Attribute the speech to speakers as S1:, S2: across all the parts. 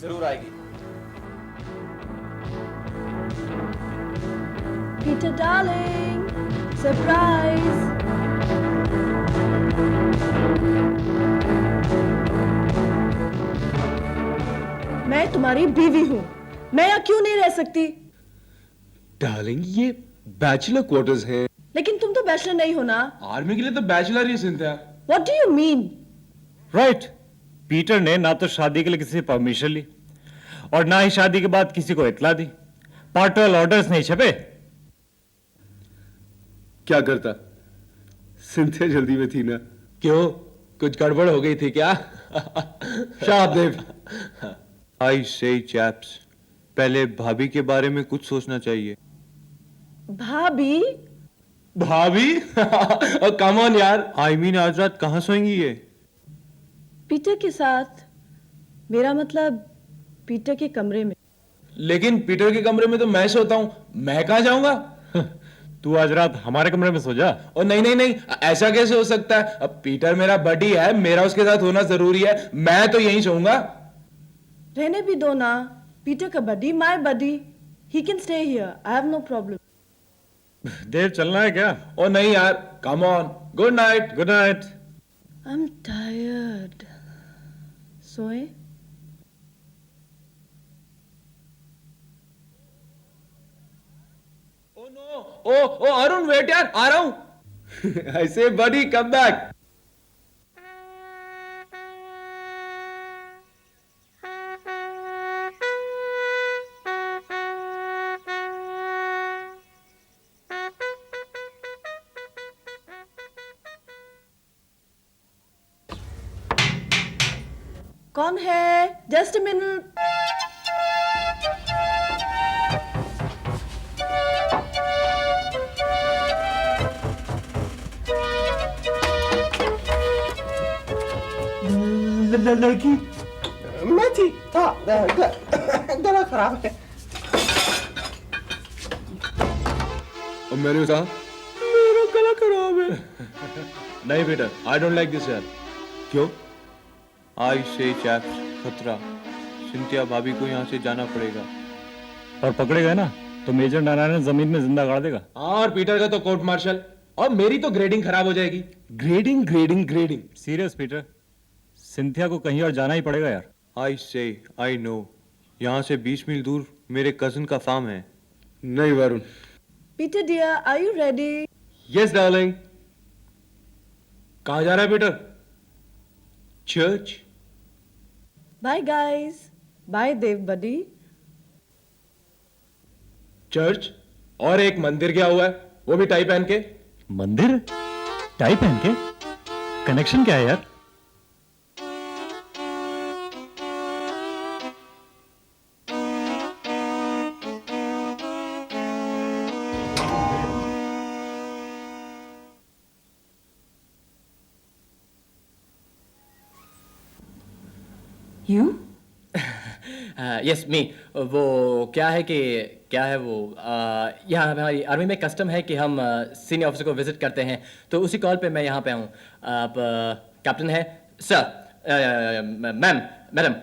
S1: जरूर आएगी।
S2: Peter darling, surprise! मैं तुम्हारी बीवी हूँ, मैं यहाँ क्यों नहीं रह सकती?
S3: डार्लिंग, ये बैचलर क्वार्टर्स हैं।
S2: लेकिन तुम तो बैचलर नहीं हो ना?
S4: आर्मी के लिए तो bachelor he Cynthia.
S2: What do you mean?
S5: Right. Peter ने ना तो शादी के लिए किसी से परमिशन ली और ना ही शादी के बाद किसी को इतला दी। पार्टल ऑर्डर्स नहीं छपे।
S3: क्या करता? सिंथिया जल्दी में थी ना। क्यों, कुछ गड़बड़ हो गई थी क्या? शाबाश देव।
S6: आई से चैप्स, पहले भाभी के बारे में कुछ सोचना चाहिए।
S2: भाभी?
S3: भाभी? कम ऑन यार।
S6: आई मीन आज रात कहाँ सोएंगी ये?
S2: पीटर के साथ। मेरा मतलब पीटर के कमरे में।
S4: लेकिन पीटर के कमरे में तो मैं सोता हूँ, मैं कहाँ जाऊंगा?
S5: तू आज रात हमारे कमरे में सो जा।
S4: और नहीं नहीं नहीं, ऐसा कैसे हो सकता है? अब पीटर मेरा बडी है, मेरा उसके साथ होना जरूरी है, मैं तो यहीं सोऊंगा।
S2: रहने भी दो ना। पीटर का buddy, my buddy. He can stay here. I have no problem.
S5: Dev चलना है क्या?
S4: ओ नहीं यार, come on, good night.
S5: Good night.
S2: I'm tired. सोए?
S4: ओ नो, ओ अरुण वेट यार, आ रहा हूं।
S3: I say buddy, come back.
S2: कौन है? Just a minute.
S3: लड़की मैं थी। हाँ, गला खराब है। और मैंने कहा मेरा गला खराब है।
S6: नहीं बेटा, आई डोंट लाइक दिस यार।
S3: क्यों?
S6: आई से चैप्स, खतरा। सिंथिया भाभी को यहाँ से जाना पड़ेगा।
S5: और पकड़ेगा ना तो मेजर नारायण जमीन में जिंदा गाड़ देगा।
S4: और पीटर का तो कोर्ट मार्शल, और मेरी तो ग्रेडिंग खराब हो जाएगी।
S3: Grading grading grading.
S5: Serious Peter, Cynthia को कहीं और जाना ही पड़ेगा यार।
S6: आई से आई नो, यहाँ से 20 मील दूर मेरे कजिन का फार्म है।
S3: नहीं Varun.
S2: Peter dear, are you ready?
S3: Yes darling.
S4: कहाँ जा रहा है Peter?
S3: Church.
S2: Bye guys. Bye Dev buddy.
S4: Church? और एक मंदिर गया हुआ है, वो भी टाई पहन के।
S5: मंदिर? टाई पहन के? कनेक्शन क्या है यार?
S2: You?
S1: यस मी। वो क्या है कि क्या है वो यहाँ हमारी आर्मी में कस्टम है कि हम सीनियर ऑफिसर को विजिट करते हैं, तो उसी कॉल पे मैं यहाँ पे हूँ। आप कैप्टन है सर, मैम, मैडम,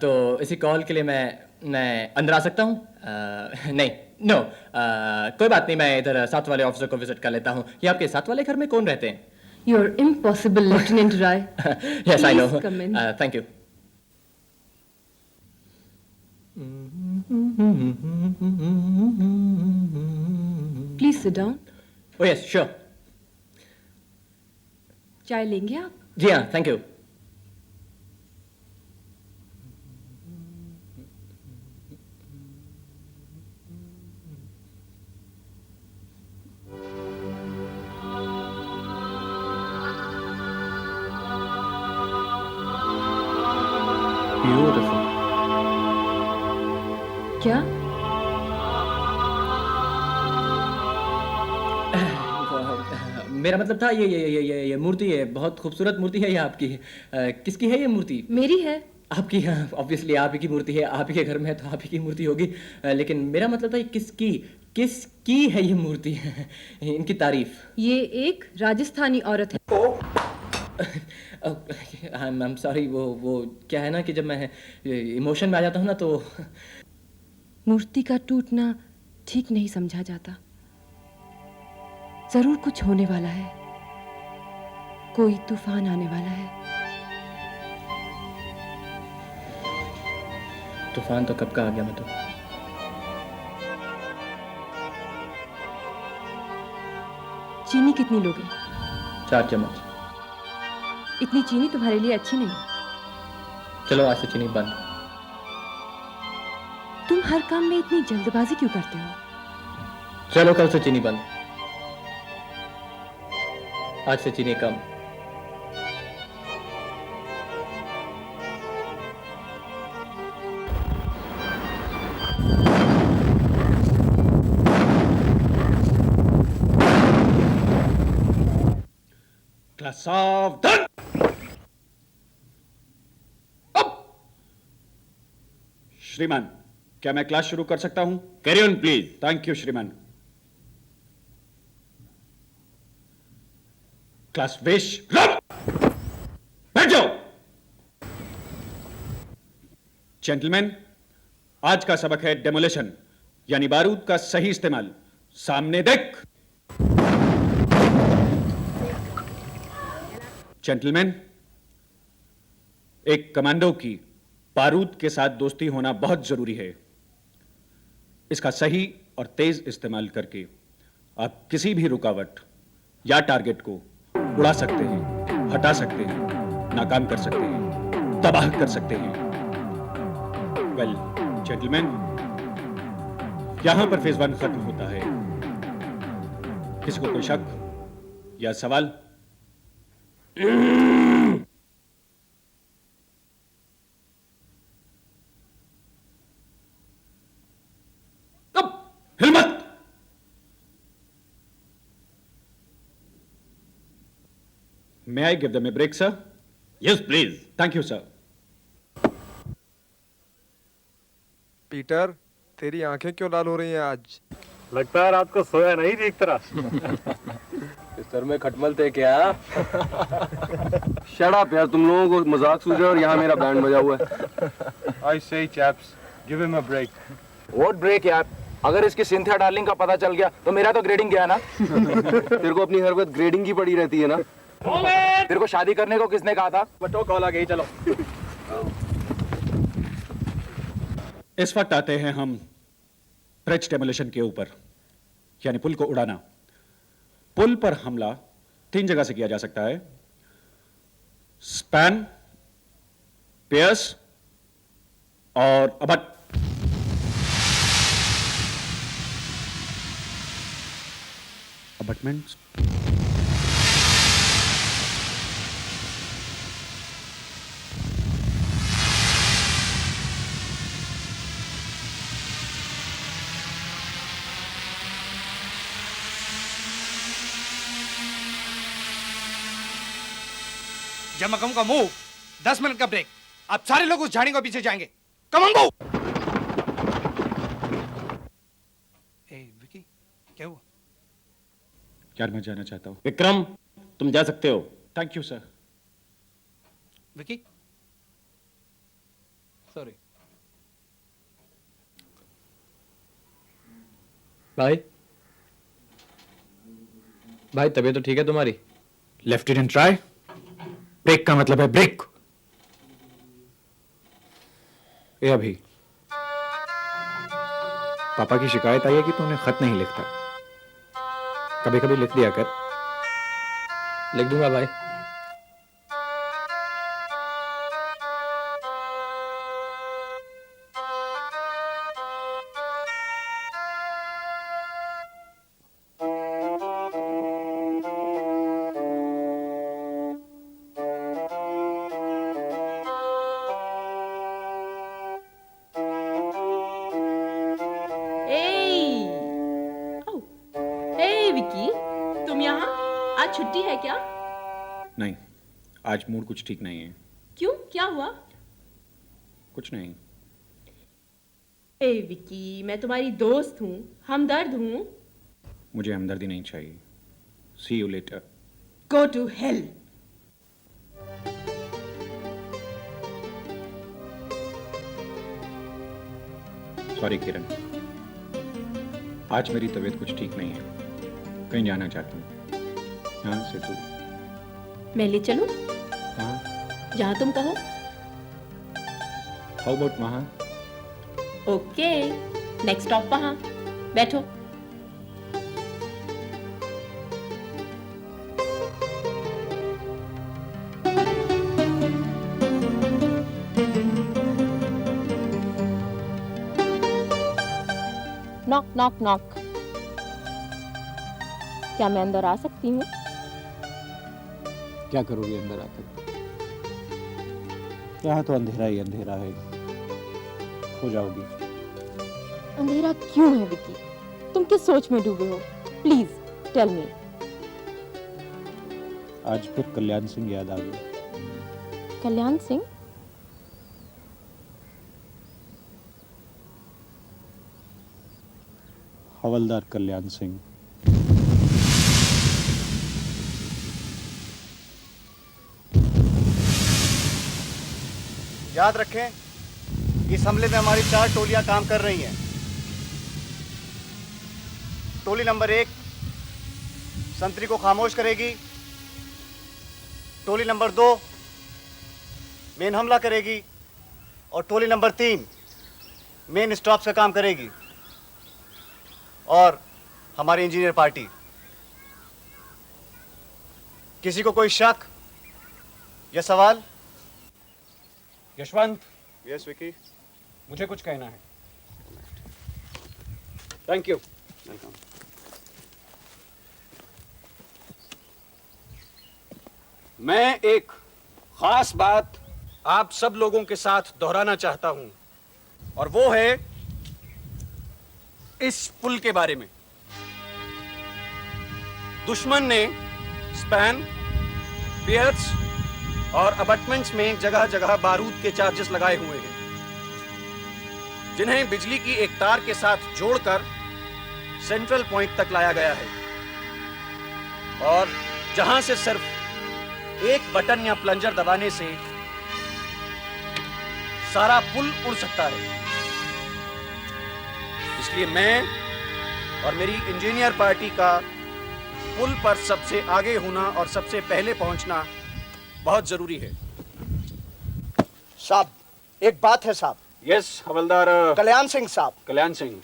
S1: तो इसी कॉल के लिए मैं अंदर आ सकता हूँ? नहीं, नो, कोई बात नहीं, मैं इधर साथ वाले ऑफिसर को विजिट कर लेता हूँ। ये आपके साथ वाले घर में कौन रहते हैं?
S2: You're impossible, Lieutenant Rai.
S1: Yes I know,
S2: Please come in.
S1: Thank you.
S2: Please sit down.
S1: O yes sure.
S2: चाय लेंगे आप?
S1: जी हाँ, थैंक यू।
S6: ब्यूटीफुल।
S2: क्या?
S1: मेरा मतलब था ये मूर्ति है, बहुत खूबसूरत मूर्ति है ये आपकी। किसकी है ये मूर्ति?
S2: मेरी है।
S1: आपकी? ऑब्वियसली आप ही की मूर्ति है, आप ही के घर में है तो आप ही की मूर्ति होगी। लेकिन मेरा मतलब था ये किसकी है ये मूर्ति? इनकी तारीफ।
S2: ये एक राजस्थानी औरत है।
S1: आई एम सॉरी, वो क्या है ना कि जब मैं इमोशन में आ जाता हूँ ना तो
S7: मूर्ति का टूटना ठीक नहीं समझा जाता। जरूर कुछ होने वाला है, कोई तूफान आने वाला है।
S1: तूफान तो कब का आ गया मैं तो।
S7: चीनी कितनी लोगे?
S1: 4 चम्मच।
S7: इतनी चीनी तुम्हारे लिए अच्छी नहीं।
S1: चलो आज से चीनी बंद।
S7: तुम हर काम में इतनी जल्दबाजी क्यों करते हो?
S1: चलो कल से चीनी बंद, आज से चीनी कम।
S3: सावधान। अब श्रीमान, क्या मैं क्लास शुरू कर सकता हूं?
S5: Carry on please.
S3: Thank you श्रीमान। क्लास वेश बैठ जाओ। जेंटलमैन, आज का सबक है डेमोलेशन, यानी बारूद का सही इस्तेमाल। सामने देख। जेंटलमैन, एक कमांडो की बारूद के साथ दोस्ती होना बहुत जरूरी है। इसका सही और तेज इस्तेमाल करके आप किसी भी रुकावट या टारगेट को उड़ा सकते हैं, हटा सकते हैं, नाकाम कर सकते हैं, तबाह कर सकते हैं। वेल जेंटलमैन, यहां पर फेज 1 खत्म होता है। किसी को कोई शक या सवाल? अब हिम्मत। May I give them a break, sir?
S5: Yes please.
S3: Thank you, sir.
S8: Peter, तेरी आंखें क्यों लाल हो रही हैं आज?
S5: लगता है रात को सोया नहीं ठीक तरह।
S6: सर में खटमल थे क्या? शट अप यार, तुम लोगों को मजाक सूझ रहा है और यहाँ मेरा बैंड बजा हुआ है।
S5: I say chaps, give him a break.
S4: What break यार? अगर इसकी सिंथिया डार्लिंग का पता चल गया तो मेरा तो ग्रेडिंग गया ना।
S6: तेरे को अपनी हर वक्त ग्रेडिंग की पड़ी रहती है ना।
S4: तेरे को शादी करने को किसने कहा था?
S6: बटो कॉल आ गई, चलो।
S3: इस वक्त आते हैं हम ब्रिज डेमोलिशन के ऊपर, यानी पुल को उड़ाना। पुल पर हमला 3 जगह से किया जा सकता है: स्पैन, पियर्स और अबट। अबटमेंट्स।
S9: जब मैं कहूंगा मूव, 10 मिनट का ब्रेक। आप सारे लोग उस झाड़ी को पीछे जाएंगे। Come on move. ए विकी, क्या हुआ?
S3: यार मैं जाना चाहता हूं।
S5: विक्रम, तुम जा सकते हो।
S3: Thank you sir.
S9: Vicky,
S6: sorry.
S1: भाई तबीयत तो ठीक है तुम्हारी?
S4: लेफ्टिनेंट ट्राई, ब्रेक का मतलब है ब्रेक। ए अभी, पापा की शिकायत आई है कि तू उन्हें खत नहीं लिखता। कभी कभी लिख दिया कर।
S1: लिख दूंगा भाई।
S2: विकी, तुम यहाँ? आज छुट्टी है क्या?
S3: नहीं, आज मूड कुछ ठीक नहीं है।
S2: क्यों, क्या हुआ?
S3: कुछ नहीं।
S2: ए विकी, मैं तुम्हारी दोस्त हूँ, हमदर्द हूँ।
S3: मुझे हमदर्दी नहीं चाहिए। See you later.
S2: Go to hell.
S3: Sorry Kiran, आज मेरी तबीयत कुछ ठीक नहीं है, कहीं जाना चाहती हूँ। यहाँ से तू?
S10: मैं ले चलूं?
S3: हाँ।
S10: जहां तुम कहो।
S3: हाउ अबाउट वहाँ?
S10: ओके, नेक्स्ट स्टॉप वहां। बैठो। Knock knock knock. क्या मैं अंदर आ सकती हूँ?
S3: क्या करोगी अंदर आकर? यहाँ तो अंधेरा ही अंधेरा है, हो जाओगी।
S10: अंधेरा क्यों है विकी? तुम किस सोच में डूबे हो? Please tell me.
S3: आज फिर कल्याण सिंह याद आ गया।
S10: कल्याण सिंह?
S3: हवलदार कल्याण सिंह।
S11: याद रखें, इस हमले में हमारी 4 टोलियां काम कर रही हैं। टोली नंबर 1 संतरी को खामोश करेगी। टोली नंबर 2 मेन हमला करेगी और टोली नंबर 3 मेन स्टॉप्स का काम करेगी। और हमारी इंजीनियर पार्टी। किसी को कोई शक या सवाल?
S3: यशवंत।
S11: यस विकी।
S3: मुझे कुछ कहना है। Thank you.
S11: वेलकम।
S3: मैं एक खास बात आप सब लोगों के साथ दोहराना चाहता हूं, और वो है इस पुल के बारे में। दुश्मन ने स्पैन, पियर्स और अबटमेंट्स में जगह जगह बारूद के चार्जेस लगाए हुए हैं, जिन्हें बिजली की एक तार के साथ जोड़कर सेंट्रल पॉइंट तक लाया गया है, और जहां से सिर्फ एक बटन या प्लंजर दबाने से सारा पुल उड़ सकता है। इसलिए मैं और मेरी इंजीनियर पार्टी का पुल पर सबसे आगे होना और सबसे पहले पहुंचना बहुत जरूरी है।
S11: साहब, एक बात है साहब।
S3: यस हवलदार
S11: कल्याण सिंह साहब।
S3: कल्याण सिंह।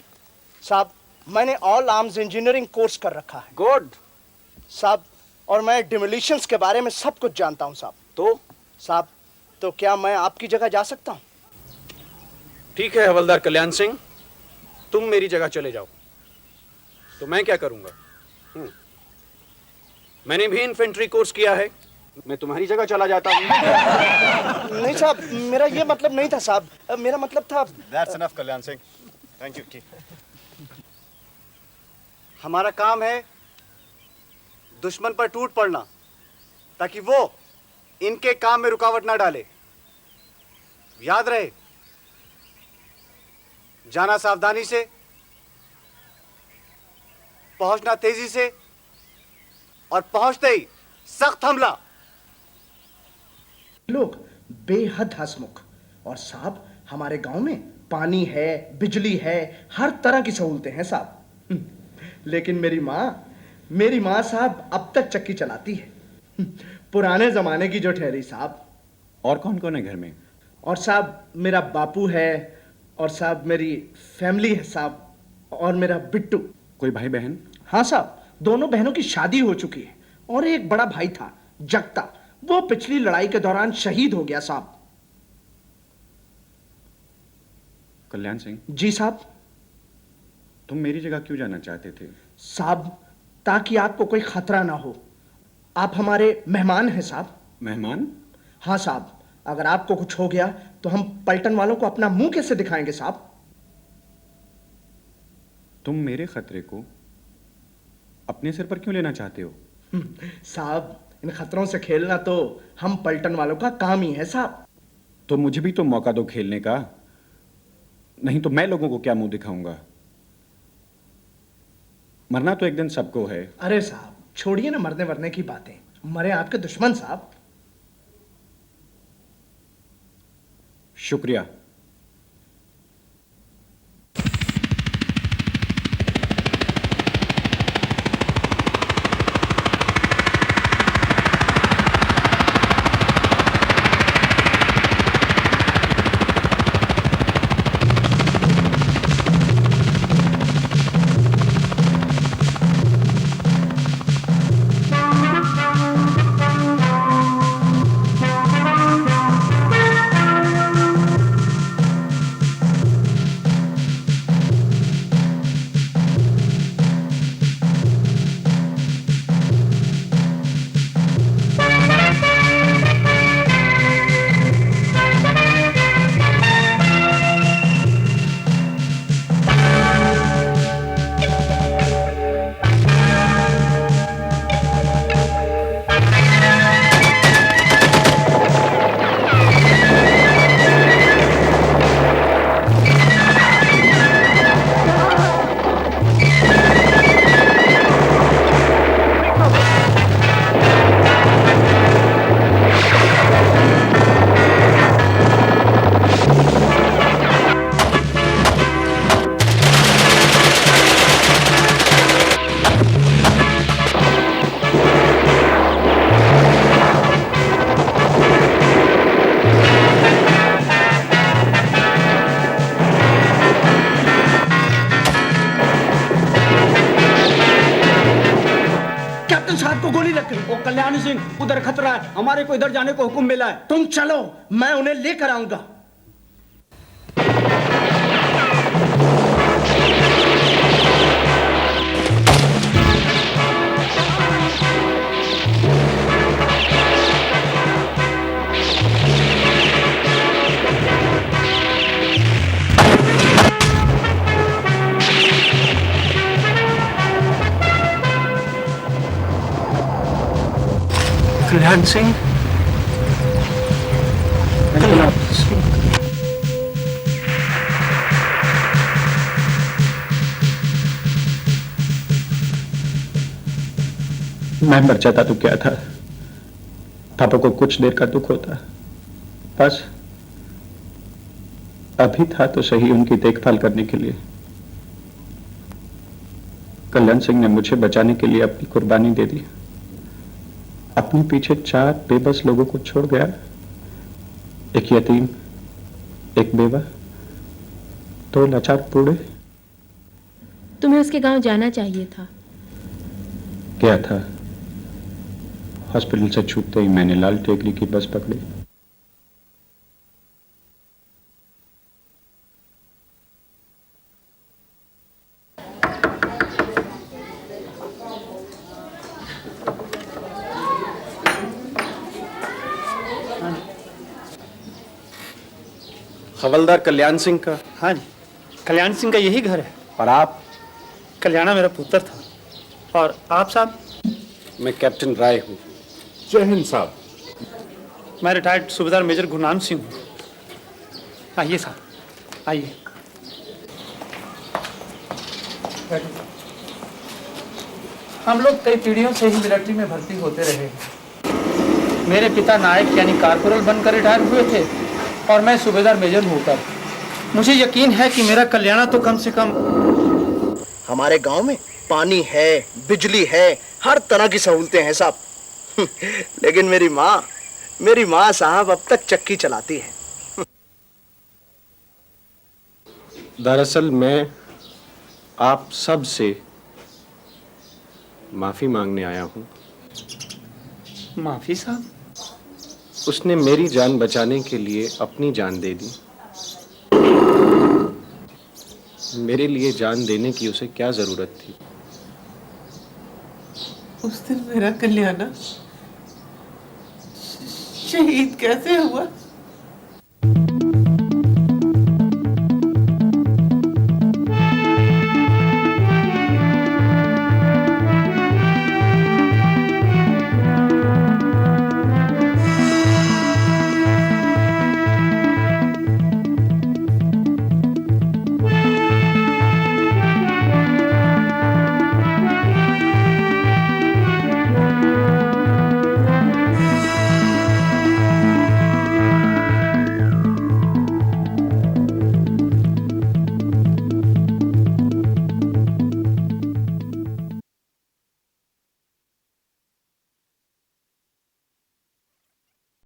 S11: साहब, मैंने ऑल आर्म्स इंजीनियरिंग कोर्स कर रखा है।
S3: गुड
S11: साहब, और मैं डिमोलिशंस के बारे में सब कुछ जानता हूं साहब।
S3: तो
S11: साहब, तो क्या मैं आपकी जगह जा सकता हूं?
S3: ठीक है हवलदार कल्याण सिंह, तुम मेरी जगह चले जाओ, तो मैं क्या करूंगा? मैंने भी इन्फेंट्री कोर्स किया है, मैं तुम्हारी जगह चला जाता हूं।
S11: नहीं साहब, मेरा ये मतलब नहीं था साहब। मेरा मतलब था। That's enough, Kalyan Singh. Thank you. हमारा काम है दुश्मन पर टूट पड़ना, ताकि वो इनके काम में रुकावट ना डाले। याद रहे, जाना सावधानी से, पहुंचना तेजी से, और पहुंचते ही सख्त हमला।
S12: लोग बेहद हंसमुख, और साहब हमारे गांव में पानी है, बिजली है, हर तरह की सहूलतें हैं साहब। लेकिन मेरी माँ साहब अब तक चक्की चलाती है, पुराने जमाने की जो ठहरी साहब।
S3: और कौन कौन है घर में?
S12: और साहब मेरा बापू है, और साहब मेरी फैमिली है साहब, और मेरा बिट्टू।
S3: कोई भाई बहन?
S12: हाँ साहब, दोनों बहनों की शादी हो चुकी है, और एक बड़ा भाई था जगता, वो पिछली लड़ाई के दौरान शहीद हो गया साहब।
S3: कल्याण सिंह।
S12: जी साहब।
S3: तुम मेरी जगह क्यों जाना चाहते थे?
S12: साहब, ताकि आपको कोई खतरा ना हो। आप हमारे मेहमान हैं साहब।
S3: मेहमान?
S12: हाँ साहब, अगर आपको कुछ हो गया तो हम पलटन वालों को अपना मुंह कैसे दिखाएंगे साहब?
S3: तुम मेरे खतरे को अपने सिर पर क्यों लेना चाहते हो?
S12: साहब, इन खतरों से खेलना तो हम पलटन वालों का काम ही है साहब।
S3: तो मुझे भी तो मौका दो खेलने का, नहीं तो मैं लोगों को क्या मुंह दिखाऊंगा? मरना तो एक दिन सबको है।
S12: अरे साहब, छोड़िए ना मरने वरने की बातें, मरे आपके दुश्मन साहब।
S3: शुक्रिया। कल्याणी सिंह, उधर खतरा है, हमारे को इधर जाने को हुक्म मिला है।
S12: तुम चलो, मैं उन्हें लेकर आऊंगा।
S3: कल्याण सिंह, मैं मर जाता तो क्या था, पापा को कुछ देर का दुख होता, बस अभी था तो सही उनकी देखभाल करने के लिए। कल्याण सिंह ने मुझे बचाने के लिए अपनी कुर्बानी दे दी, अपने पीछे 4 बेबस लोगों को छोड़ गया, एक यतीम, एक बेवा, 2 लाचार बूढ़े।
S10: तुम्हें उसके गांव जाना चाहिए था।
S3: क्या था? हॉस्पिटल से छूटते ही मैंने लाल टेकरी की बस पकड़ी।
S11: हवलदार कल्याण सिंह का?
S13: हाँ जी, कल्याण सिंह का यही घर है।
S11: और आप?
S13: कल्याणा मेरा पुत्र था। और आप साहब?
S11: मैं कैप्टन राय हूँ।
S3: जय हिंद साहब।
S13: मैं रिटायर्ड सूबेदार मेजर गुरनाम सिंह हूँ। आइए साहब, आइए। हम लोग कई पीढ़ियों से ही मिलिट्री में भर्ती होते रहे। मेरे पिता नायक यानी कारपोरल बनकर रिटायर हुए थे और मैं सूबेदार मेजर होकर। मुझे यकीन है कि मेरा कल्याणा तो कम से कम।
S12: हमारे गांव में पानी है, बिजली है, हर तरह की सहूलतें हैं साहब। लेकिन मेरी माँ साहब अब तक चक्की चलाती है।
S3: दरअसल मैं आप सब से माफी मांगने आया हूं।
S13: माफी साहब?
S3: उसने मेरी जान बचाने के लिए अपनी जान दे दी। मेरे लिए जान देने की उसे क्या जरूरत थी?
S14: उस दिन मेरा कल्याणा शहीद कैसे हुआ?